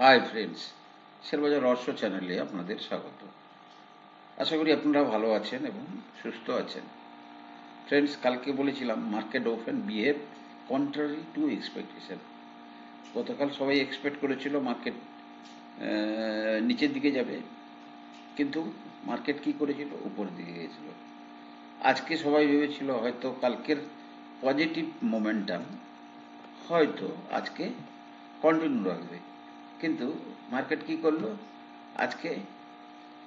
Hi friends, শেয়ারবাজার রহস্য চ্যানেলে আপনাদের স্বাগত। আশা করি আপনারা ভালো আছেন এবং সুস্থ আছেন। ফ্রেন্ডস, কালকে বলেছিলাম market open behave contrary to expectation. গতকাল সবাই এক্সপেক্ট করেছিল মার্কেট নিচের দিকে যাবে, কিন্তু মার্কেট কি করেছিল? উপরের দিকে গেছিল। আজকে সবাই ভেবেছিল হয়তো কালকের পজিটিভ মোমেন্টাম হয়তো আজকে কন্টিনিউ রাখবে, কিন্তু মার্কেট কি করলো? আজকে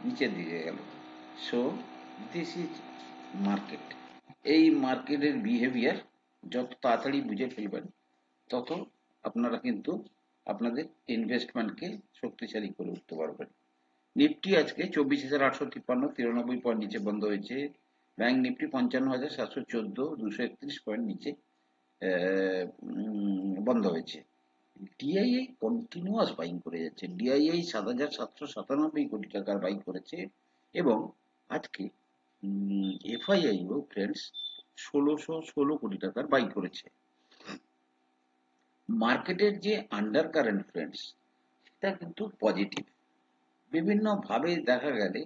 নিচের দিকে গেল। So this is market. এই মার্কেটের বিহেভিয়ার যত তাড়াতাড়ি বুঝে ফেলবেন, তত আপনারা কিন্তু আপনাদের ইনভেস্টমেন্টকে শক্তিশালী করে উঠতে পারবেন। নিফটি আজকে 24,853 93 পয়েন্ট নিচে বন্ধ হয়েছে। ব্যাংক নিফটি 55,714 231 পয়েন্ট নিচে বন্ধ হয়েছে। ডিআইআই কন্টিনিউয়াস বাইং করে যাচ্ছে। ডিআইআই 7,797 কোটি টাকার বাইং করেছে, এবং আজকে এফআইআইও ফ্রেন্ডস 1,616 কোটি টাকার বাই করেছে। মার্কেটের যে আন্ডার কারেন্ট ফ্রেন্ডস, সেটা কিন্তু পজিটিভ। বিভিন্ন ভাবে দেখা গেলে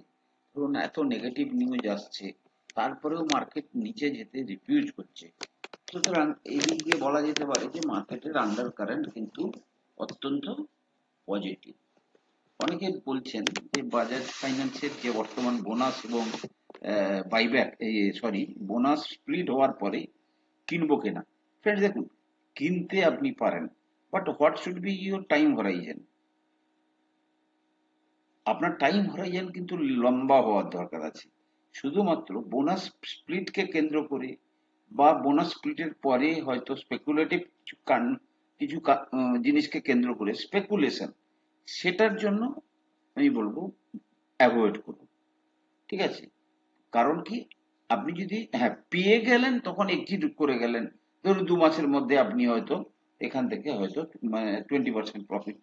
ধরুন এত নেগেটিভ নিউজ আসছে, তারপরেও মার্কেট নিচে যেতে রিফিউজ করছে। সুতরাং এই দিক দিয়ে বলা যেতে পারে যে মার্কেটের আন্ডার কারেন্ট কিন্তু অত্যন্ত পজিটিভ। অনেকে বলছেন যে বাজাজ ফাইন্যান্সের যে বর্তমান বোনাস এবং বাইব্যাক, বোনাস স্প্লিট হওয়ার পরে কিনবো কিনা। ফ্রেন্ডস দেখুন, কিনতে আপনি পারেন, but what should be your time horizon? আপনার টাইম হরাইজেন কিন্তু লম্বা হওয়ার দরকার আছে। শুধুমাত্র বোনাস স্প্লিটকে কেন্দ্র করে বা বোনাস স্প্লিটের পরে হয়তো স্পেকুলেটিভ কিছু জিনিসকে কেন্দ্র করে স্পেকুলেশন, সেটার জন্য আমি বলবো অ্যাভয়েড করুন। ঠিক আছে? কারণ কি, আপনি যদি পেয়ে গেলেন তখন এক্সিট করে গেলেন, ধরুন 2 মাসের মধ্যে আপনি হয়তো এখান থেকে হয়তো 20% প্রফিট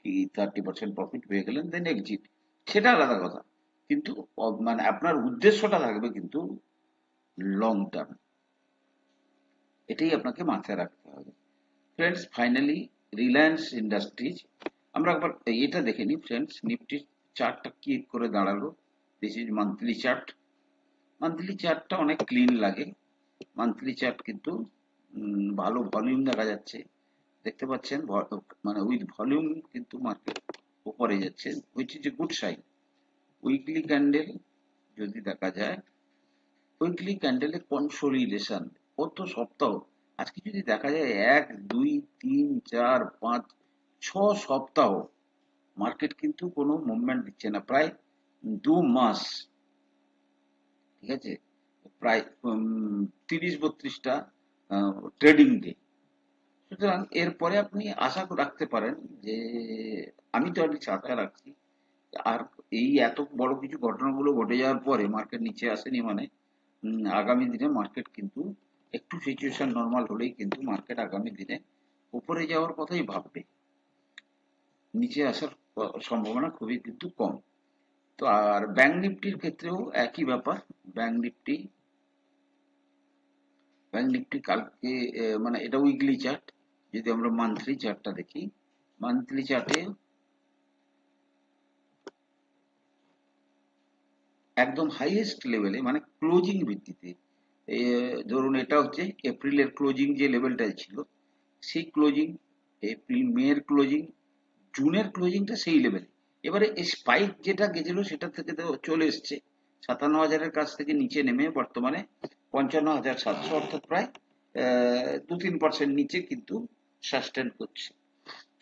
কি 30% প্রফিট পেয়ে গেলেন, দেন এক্সিট, সেটা আলাদা কথা। কিন্তু আপনার উদ্দেশ্যটা থাকবে কিন্তু লং টার্ম। এটাই আপনাকে মাথায় রাখতে হবে। ফ্রেন্ডস, ফাইনালি রিলায়েন্স ইন্ডাস্ট্রিজ, আমরা একবার এটা দেখে নিই ফ্রেন্ডস, নিফটির চার্টটা কি করে দাঁড়ালো। This is monthly chart. Monthly চার্টটা অনেক ক্লিন লাগে। মান্থলি চার্ট কিন্তু ভালো ভলিউম দেখা যাচ্ছে, দেখতে পাচ্ছেন। উইথ ভলিউম কিন্তু মার্কেট উপরে যাচ্ছে, which is a good sign. Weekly candle যদি দেখা যায়, উইকলি ক্যান্ডেলে কনসোলিডেশন কত সপ্তাহ, আজকে যদি দেখা যায় 1 2 3 4 5 6 সপ্তাহ মার্কেট কিন্তু কোনো মুভমেন্ট দিচ্ছে না, প্রায় 2 মাস। ঠিক আছে? প্রায় 30-32টা ট্রেডিং ডে। সুতরাং এরপরে আপনি আশা রাখতে পারেন যে, আমি তো আর আশা রাখছি, আর এই এত বড় কিছু ঘটনাগুলো ঘটে যাওয়ার পরে মার্কেট নিচে আসেনি মানে আগামী দিনে মার্কেট কিন্তু একটু সিচুয়েশন নর্মাল হলেই কিন্তু মার্কেট আগামী দিনে উপরে যাওয়ার কথাই ভাববে, নিচে আসার সম্ভাবনা খুবই কিন্তু কম। তো আর ব্যাংক নিফটির ক্ষেত্রেও একই ব্যাপার। ব্যাংক নিফটি ব্যাংক নিফটি কালকে মানে এটা উইকলি চার্ট। যদি আমরা মান্থলি চার্টটা দেখি, মান্থলি চার্টে একদম হাইয়েস্ট লেভেলে মানে ক্লোজিং ভিত্তিতে, ধরুন এটা হচ্ছে এপ্রিলের ক্লোজিং যে লেভেলটা ছিল, সেই ক্লোজিং, এপ্রিল মে এর ক্লোজিং, জুনের ক্লোজিংটা সেই লেভেলে। এবারে এই স্পাইক যেটা গেছিল সেটা থেকে তো চলে এসছে 57,000-এর কাছ থেকে নিচে নেমে বর্তমানে 55,700, অর্থাৎ প্রায় 2-3% নিচে কিন্তু সাস্টেন করছে।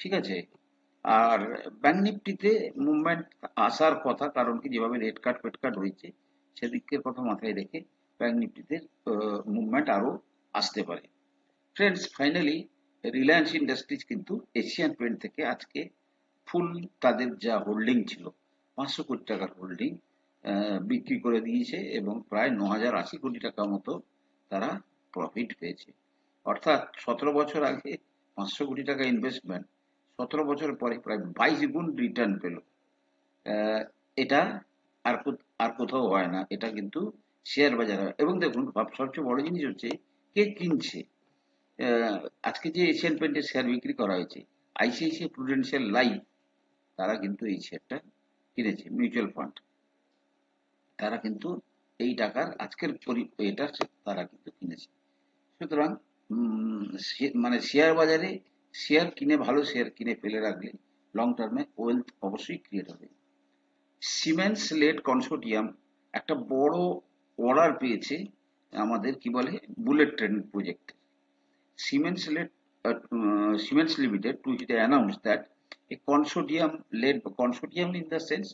ঠিক আছে? আর ব্যাংক নিফটিতে মুভমেন্ট আসার কথা, কারণ কি যেভাবে রেট কাট ফেট কাট হয়েছে সেদিকের কথা মাথায় রেখে ব্যাংক নিফটিতে মুভমেন্ট আরো আসতে পারে। ফ্রেন্ডস, ফাইনালি রিলায়েন্স ইন্ডাস্ট্রিজ কিন্তু এশিয়ান পেন্ট থেকে আজকে ফুল তাদের যা হোল্ডিং ছিল 500 কোটি টাকার হোল্ডিং বিক্রি করে দিয়েছে, এবং প্রায় 9,080 কোটি টাকা মতো তারা প্রফিট পেয়েছে। অর্থাৎ 17 বছর আগে 500 কোটি টাকা ইনভেস্টমেন্ট 17 বছর পরে প্রায় 22 গুণ রিটার্ন পেল। এটা আর কোথাও হয় না, এটা কিন্তু শেয়ার বাজার হয়। এবং দেখুন, সবচেয়ে বড় জিনিস হচ্ছে কে কিনছে। আজকে যে এশিয়ান পেন্টের শেয়ার বিক্রি করা হয়েছে, আইসিআইসিআই প্রুডেন্সিয়াল লাইফ তারা কিন্তু এই শেয়ারটা কিনেছে, মিউচুয়াল ফান্ড, তারা কিন্তু এই টাকার আজকের এটা তারা কিন্তু কিনেছে। সুতরাং মানে শেয়ার বাজারে শেয়ার কিনে, ভালো শেয়ার কিনে ফেলে রাখলে লং টার্মে ওয়েলথ অবশ্যই ক্রিয়েট হবে। সিমেন্স লেড কনসোর্টিয়াম একটা বড় অর্ডার পেয়েছে আমাদের কি বলে bullet train project. Siemens led Siemens Limited to announce that a consortium in the sense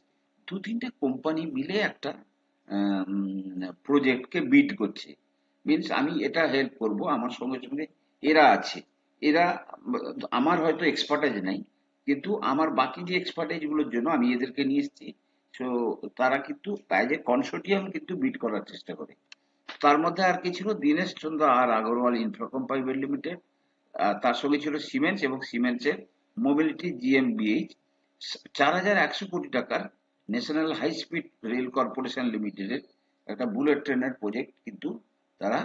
দু তিনটে কোম্পানি মিলে একটা প্রজেক্টকে বিড করছে। মিনস আমি এটা হেল্প করব, আমার সঙ্গে সঙ্গে এরা আছে, এরা আমার হয়তো এক্সপার্টাইজ নাই, কিন্তু আমার বাকি যে এক্সপার্টাইজ গুলোর জন্য আমি এদেরকে নিয়ে এসেছি। সো তারা কিন্তু অ্যাজ এ কনসোর্টিয়াম কিন্তু বিড করার চেষ্টা করে। তার মধ্যে আর কি ছিল, দীনেশ চন্দ্র আর আগরওয়াল ইনফ্রাকম প্রাইভেট লিমিটেড, তার সঙ্গে ছিল সিমেন্স এবং সিমেন্সের মোবিলিটি জিএমবিএইচ, 4,100 কোটি টাকার national high speed rail corporation লিমিটেডের একটা বুলেট ট্রেনের প্রজেক্ট কিন্তু তারা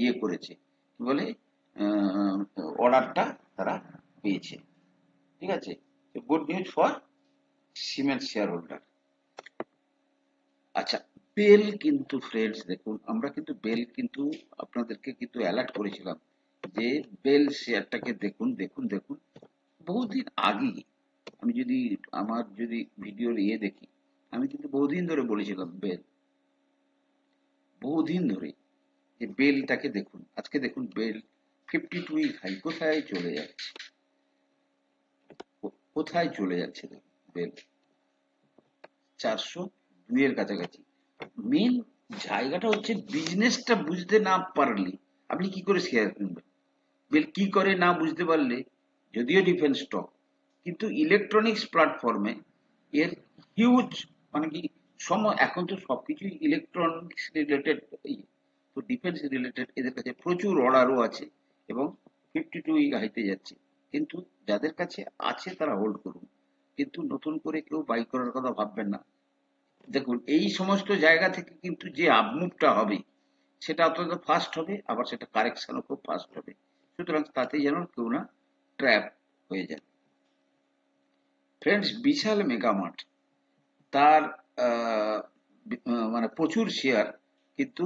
ইয়ে করেছে, কি বলে অর্ডারটা তারা পেয়েছে। ঠিক আছে, good news for cement share holder. আচ্ছা, বেল কিন্তু ফ্রেন্ডস দেখুন, আমরা কিন্তু বেল কিন্তু আপনাদেরকে কিন্তু অ্যালার্ট করেছিলাম যে বেল শেয়ারটাকে দেখুন দেখুন দেখুন। বহুদিন আগে আমি যদি আমার যদি ভিডিওর দেখি, আমি কিন্তু বহুদিন ধরে বলেছিলাম বহুদিন ধরে যে বেলটাকে দেখুন। আজকে দেখুন বেল 52 উইক হাই কোথায় চলে যাচ্ছে, কোথায় চলে যাচ্ছে দেখুন বেল 402 এর কাছাকাছি। মেন জায়গাটা হচ্ছে বিজনেসটা বুঝতে না পারলে আপনি কি করে শেয়ার কিনবেন। বেল কি করে না বুঝতে পারলে, যদিও ডিফেন্স স্টক, কিন্তু ইলেকট্রনিক্স প্ল্যাটফর্মে এর হিউজ মানে কি এখন তো সবকিছুই ইলেকট্রনিক্স রিলেটেড, তো ডিফেন্স রিলেটেড এদের কাছে প্রচুর অর্ডারও আছে এবং 52 উইক হাইতে যাচ্ছে। কিন্তু যাদের কাছে আছে তারা হোল্ড করুন, কিন্তু নতুন করে কেউ বাই করার কথা ভাববেন না। দেখুন এই সমস্ত জায়গা থেকে কিন্তু যে আপমুভটা হবে সেটা অত্যন্ত ফাস্ট হবে, আবার সেটা কারেকশনও খুব ফাস্ট হবে। সুতরাং তাতে যেন কেউ না ট্র্যাপ হয়ে যায়। ফ্রেন্ডস, বিশাল মেগামার্ট তার মানে প্রচুর শেয়ার কিন্তু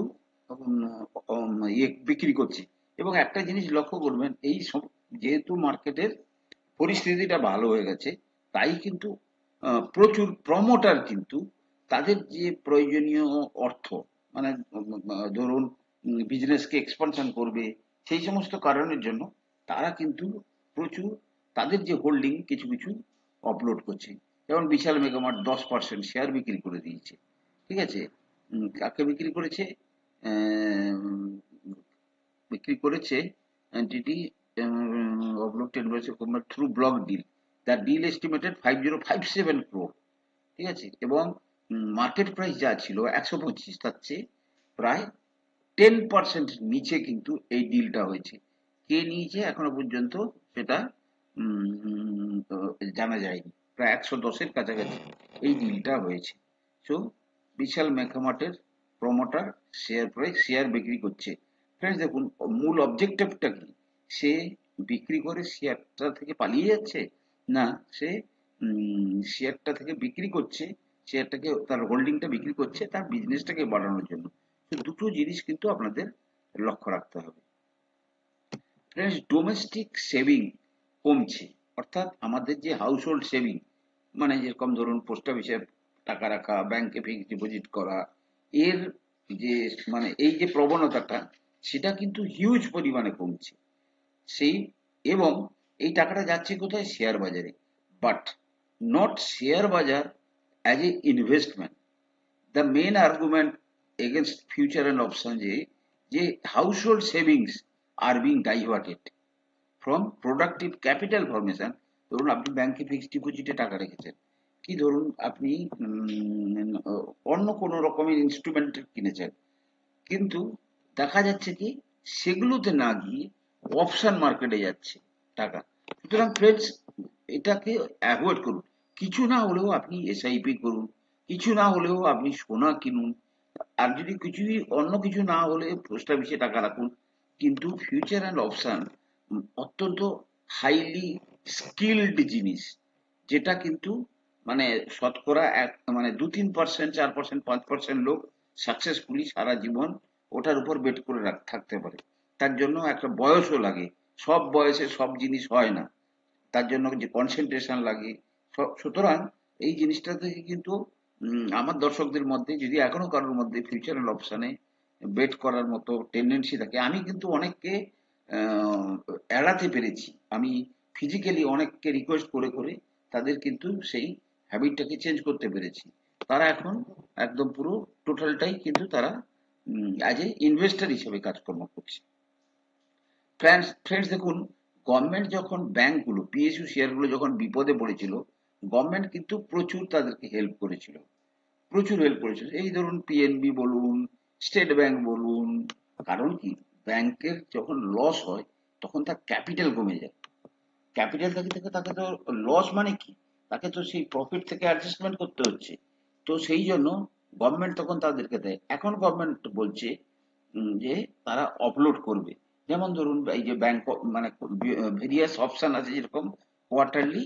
বিক্রি করছে। এবং একটা জিনিস লক্ষ্য করবেন, এই যেহেতু মার্কেটের পরিস্থিতিটা ভালো হয়ে গেছে, তাই কিন্তু প্রচুর প্রমোটার কিন্তু তাদের যে প্রয়োজনীয় অর্থ, মানে ধরুন বিজনেসকে এক্সপানশন করবে, সেই সমস্ত কারণের জন্য তারা কিন্তু প্রচুর তাদের যে হোল্ডিং কিছু কিছু অপলোড করছে। যেমন বিশাল মেগামার্ট 10% শেয়ার বিক্রি করে দিয়েছে। ঠিক আছে, কাকে বিক্রি করেছে? বিক্রি করেছে এন্টিটি অবলোক 10% through block deal. The deal estimated 5057 crore. ঠিক আছে, এবং মার্কেট প্রাইস যা ছিল 125, তার চেয়ে প্রায় 10% নিচে কিন্তু এই ডিলটা হয়েছে। কে নিয়েছে এখনো পর্যন্ত সেটা জানা যায়নি। প্রায় 110-এর কাছাকাছি এই ডিলটা হয়েছে। সো বিশাল মেগামার্টের প্রমোটার শেয়ার বিক্রি করছে। ফ্রেন্ডস দেখুন, মূল অবজেক্টিভটা কি? সে বিক্রি করে শেয়ারটা থেকে পালিয়ে যাচ্ছে, না সে শেয়ারটা থেকে বিক্রি করছে, শেয়ারটাকে তার হোল্ডিংটা বিক্রি করছে তার বিজনেসটাকে বাড়ানোর জন্য। তো দুটো জিনিস কিন্তু আপনাদের লক্ষ্য রাখতে হবে। ফ্রেন্ডস, ডোমেস্টিক সেভিং কমছে, অর্থাৎ আমাদের যে হাউস হোল্ড সেভিং, মানে যেরকম ধরুন পোস্ট অফিসে টাকা রাখা, ব্যাংকে ফিক্সড ডিপোজিট করা, এর যে মানে এই যে প্রবণতাটা, সেটা কিন্তু হিউজ পরিমাণে কমছে। সেই এবং এই টাকাটা যাচ্ছে কোথায়? শেয়ার বাজারে, but not share bazaar as a investment. The main argument against future and option যে household savings are being diverted from productive capital formation. ধরুন আপনি ব্যাংকে ফিক্সড ডিপোজিটে টাকা রেখেছেন, কি ধরুন আপনি অন্য কোনো রকমের ইনস্ট্রুমেন্ট কিনেছেন, কিন্তু দেখা যাচ্ছে কি সেগুলোতে না গিয়ে অপশন মার্কেটে যাচ্ছে টাকা। সুতরাং ফ্রেন্ডস, এটাকে অ্যাভয়েড করুন। কিছু না হলেও আপনি এসআইপি করুন, কিছু না হলেও আপনি সোনা কিনুন, আর যদি কিছুই অন্য কিছু না হলে পোস্ট অফিসে টাকা রাখুন। কিন্তু ফিউচার অ্যান্ড অপশন অত্যন্ত হাইলি স্কিলড জিনিস, যেটা কিন্তু মানে শতকরা মানে 2-3%, 4%, 5% লোক সাকসেসফুলি সারা জীবন ওটার উপর বেট করে থাকতে পারে। তার জন্য একটা বয়সও লাগে। সব বয়সে সব জিনিস হয় না। তার জন্য যে কনসেন্ট্রেশন লাগে। সুতরাং এই জিনিসটা থেকে কিন্তু আমার দর্শকদের মধ্যে যদি এখনো কারোর মধ্যে ফিউচারাল অপশনে বেট করার মতো টেন্ডেন্সি থাকে, আমি কিন্তু অনেককে আহ, এড়াতে পেরেছি। আমি ফিজিক্যালি অনেককে রিকোয়েস্ট করে করে তাদের কিন্তু সেই হ্যাবিটটাকে চেঞ্জ করতে পেরেছি। তারা এখন একদম পুরো টোটালটাই কিন্তু তারা অ্যাজ এ ইনভেস্টর হিসেবে কাজকর্ম করছে। ফ্রেন্ডস দেখুন, গভর্নমেন্ট যখন ব্যাংকগুলো পিএসইউ শেয়ারগুলো যখন বিপদে পড়েছিল, গভর্নমেন্ট কিন্তু প্রচুর তাদেরকে হেল্প করেছিল, প্রচুর হেল্প করেছিল। এই ধরুন পিএনবি বলুন, স্টেট ব্যাংক বলুন। কারণ কি, ব্যাংকের যখন লস হয় তখন তার ক্যাপিটাল কমে যায়। ক্যাপিটাল থেকে থেকে তাকে তো লস মানে কি, তাকে তো সেই প্রফিট থেকে অ্যাডজাস্টমেন্ট করতে হচ্ছে। তো সেই জন্য গভর্নমেন্ট তখন তাদেরকে দেয়। এখন গভর্নমেন্ট বলছে যে তারা অফলোড করবে। যেমন ধরুন এই যে ব্যাংক মানে ভেরিয়াস অপশন আছে, যেরকম quarterly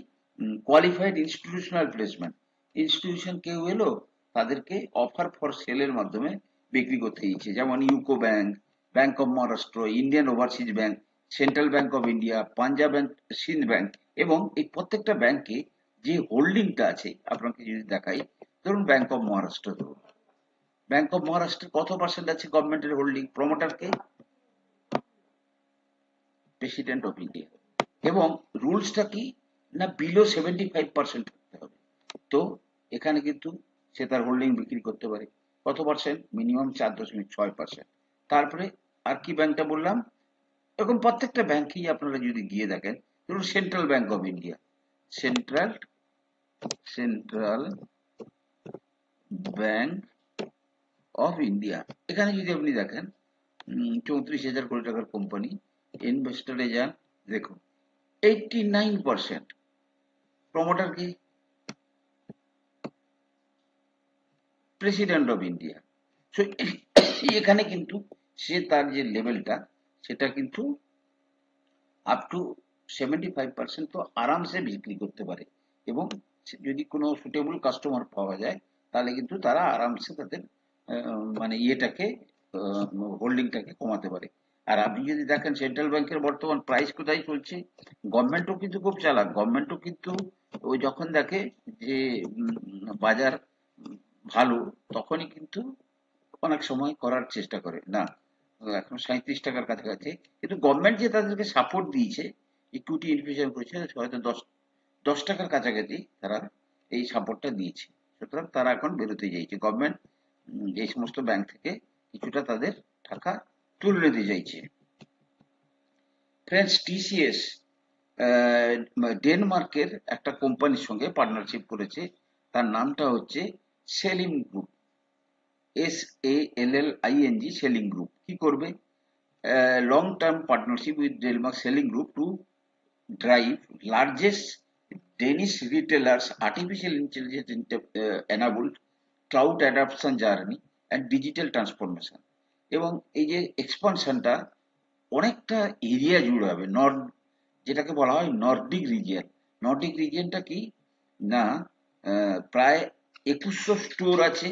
qualified institutional placement. Institution কেউ এলো, তাদেরকে অফার ফর সেলের মাধ্যমে বিক্রি করতে দিচ্ছে। যেমন UCO bank, bank of Maharashtra, Indian overseas bank, central bank of India, Punjab bank, Sindh bank. এবং এই প্রত্যেকটা ব্যাংকে যে হোল্ডিংটা আছে আপনাকে যদি দেখাই, ধরুন ব্যাংক অফ মহারাষ্ট্র, ধরুন ব্যাংক অফ মহারাষ্ট্রের কত পার্সেন্ট আছে গভর্নমেন্টের হোল্ডিং, প্রমোটারকে? President of India. এবং রুলসটা কি, না বিলো 75% থাকতে হবে। তো এখানে কিন্তু সে তার হোল্ডিং বিক্রি করতে পারে। কত পার্সেন্ট? মিনিমাম 4.6%। তারপরে আর কি ব্যাংকটা বললাম? এরকম প্রত্যেকটা ব্যাংকেই আপনারা যদি গিয়ে দেখেন, ধরুন central bank of India, central central bank of India, এখানে যদি আপনি দেখেন 34,000 কোটি টাকার কোম্পানি, ইনভেস্টরে যান, দেখুন 89% প্রমোটার কি? President of India. সো এখানে কিন্তু সে তার যে লেভেলটা, সেটা কিন্তু আপ টু 75% তো আরামসে বিক্রি করতে পারে। এবং যদি কোনো সুটেবল কাস্টমার পাওয়া যায়, তাহলে কিন্তু তারা আরামসে তাদের মানে ইয়েটাকে, হোল্ডিংটাকে কমাতে পারে। আর আপনি যদি দেখেন সেন্ট্রাল ব্যাংকের বর্তমান প্রাইস কোথায় চলছে, গভর্নমেন্টও কিন্তু খুব চালাক। গভর্নমেন্টও কিন্তু ওই যখন দেখে যে বাজার ভালো, তখনই কিন্তু অনেক সময় করার চেষ্টা করে না। এখন 37 টাকার কাছাকাছি। কিন্তু গভর্নমেন্ট যে তাদেরকে সাপোর্ট দিয়েছে, ইকুইটি ইনফিউশন করেছে, হয়তো 10 টাকার কাছাকাছি তারা এই সাপোর্টটা দিয়েছে। সুতরাং তারা এখন বেরোতে চাইছে। গভর্নমেন্ট এই সমস্ত ব্যাংক থেকে কিছুটা তাদের টাকা তুলে নিতে চাইছে। ফ্রেন্ডস, টিসিএস ডেনমার্কের একটা কোম্পানির সঙ্গে পার্টনারশিপ করেছে। তার নামটা হচ্ছে Salling group, SALLING, Salling group. কি করবে? Long term partnership with Denmark Selling Group to drive largest Danish retailers artificial intelligence enabled cloud adoption journey and digital transformation। এবং এই যে এক্সপানশনটা অনেকটা এরিয়া জুড়ে হবে। যেটাকে বলা হয় নর্ডিক রিজিয়ন। নর্ডিক রিজিয়নটা কি না, প্রায় 2100 স্টোর আছে,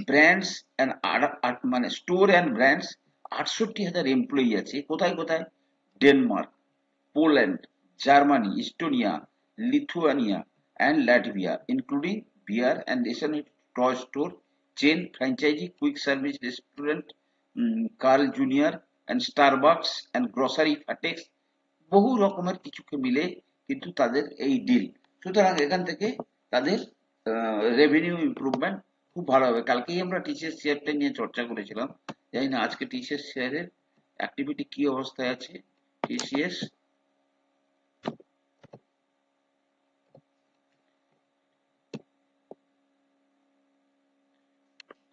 ব্র্যান্ডস অ্যান্ড মানে স্টোর অ্যান্ড ব্র্যান্ডস, 68,000 এমপ্লয়ি আছে। কোথায় কোথায়? Denmark, Poland, Germany, Estonia, Lithuania and Latvia, including bear and ration toy store chain, franchise, quick service restaurant, Carl junior and Starbucks and grocery ফাটেক্স, বহু রকমের কিছুকে মিলে কিন্তু তাদের এই ডিল। সুতরাং এখান থেকে তাদের রেভিনিউ ইমপ্রুভমেন্ট খুব ভালো হবে। কালকেই আমরা টিসিএস শেয়ারটা নিয়ে চর্চা করেছিলাম। জানি না আজকে টিসিএস শেয়ারের অ্যাক্টিভিটি কি অবস্থায় আছে। টিসিএস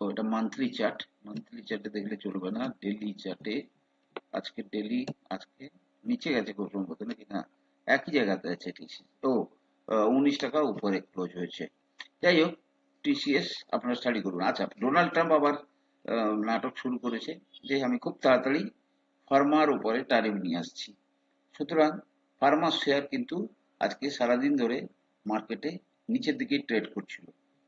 ওটা মান্থলি চার্ট, মান্থলি চার্টে দেখলে চলবে না, ডেলি চার্টে। আজকে ডেলি, আজকে নিচে গেছে খুব সম্ভবত, নাকি না একই জায়গাতে আছে টিসিএস। ও 19 টাকা উপরে ক্লোজ হয়েছে। যাই হোক, টিসিএস আপনারা স্টাডি করুন। আচ্ছা, ডোনাল্ড ট্রাম্প আবার নাটক শুরু করেছে যে আমি খুব তাড়াতাড়ি ফার্মার উপরে ট্যারিফ নিয়ে আসছি। সুতরাং ফার্মার শেয়ার কিন্তু আজকে সারাদিন ধরে মার্কেটে নিচের দিকে ট্রেড করছিল,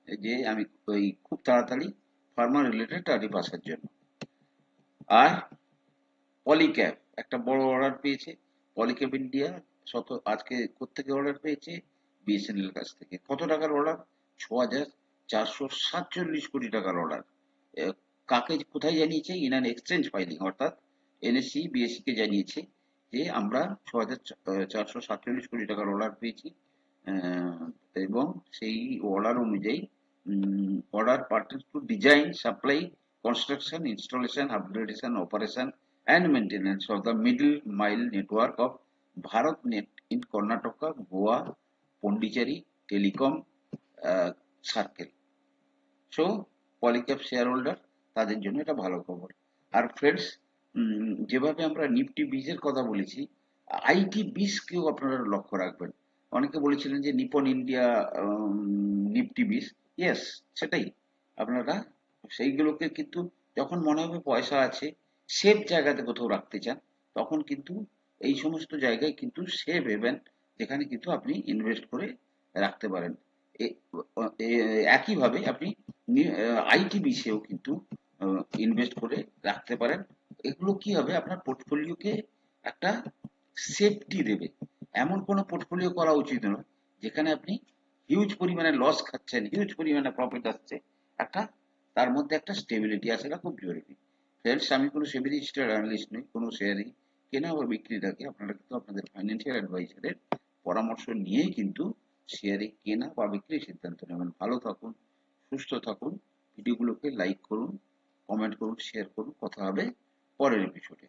এই যে আমি ওই খুব তাড়াতাড়ি ফার্মা রিলেটেড টার্গেট আসার জন্য। আর পলিক্যাব একটা বড় অর্ডার পেয়েছে, পলিক্যাব ইন্ডিয়া আজকে কোত্থেকে অর্ডার পেয়েছে? বিএসএনএল এর কাছ থেকে। কত টাকার অর্ডার? 6,447 কোটি টাকার অর্ডার। কাকে কোথায় জানিয়েছে? ইন অ্যান এক্সচেঞ্জ ফাইলিং, অর্থাৎ এনএসসি বিএসসি কে জানিয়েছে যে আমরা 6,447 কোটি টাকার অর্ডার পেয়েছি। আহ, এবং সেই অর্ডার অনুযায়ী order pertains to design, supply, construction, installation, upgradation, operation and maintenance of the middle mile network of BharatNet in Karnataka, Goa, Pondicherry, Telecom Circle. So Polycab share holder তাদের জন্য এটা ভালো খবর। আর ফ্রেন্ডস, যেভাবে আমরা নিফটি বীজের কথা বলেছি, আইটি বীজকেও আপনারা লক্ষ্য রাখবেন। অনেকে বলেছিলেন যে নিপন ইন্ডিয়া নিফটি বীজ, ইয়েস সেটাই। আপনারা সেইগুলোকে কিন্তু যখন মনে হবে পয়সা আছে, সেফ জায়গাতে কোথাও রাখতে চান, তখন কিন্তু এই সমস্ত জায়গায় কিন্তু সেফ হেভেন, যেখানে কিন্তু আপনি ইনভেস্ট করে রাখতে পারেন। একইভাবে আপনি আইটিবিসিও কিন্তু ইনভেস্ট করে রাখতে পারেন। এগুলো কি হবে? আপনার পোর্টফোলিওকে একটা সেফটি দেবে। এমন কোনো পোর্টফোলিও করা উচিত নয় যেখানে আপনি হিউজ পরিমাণে লস খাচ্ছেন, হিউজ পরিমাণে প্রফিট আসছে। একটা তার মধ্যে একটা স্টেবিলিটি আসাটা খুব জরুরি। ফ্রেন্ডস, আমি কোনো সেবি রেজিস্টার্ড অ্যানালিস্ট নই। কোনো শেয়ারই কেনা বা বিক্রির আগে আপনারা কিন্তু আপনাদের ফাইন্যান্সিয়াল অ্যাডভাইজারের পরামর্শ নিয়েই কিন্তু শেয়ারে কেনা বা বিক্রির সিদ্ধান্ত নেবেন। ভালো থাকুন, সুস্থ থাকুন। ভিডিওগুলোকে লাইক করুন, কমেন্ট করুন, শেয়ার করুন। কথা হবে পরের এপিসোডে।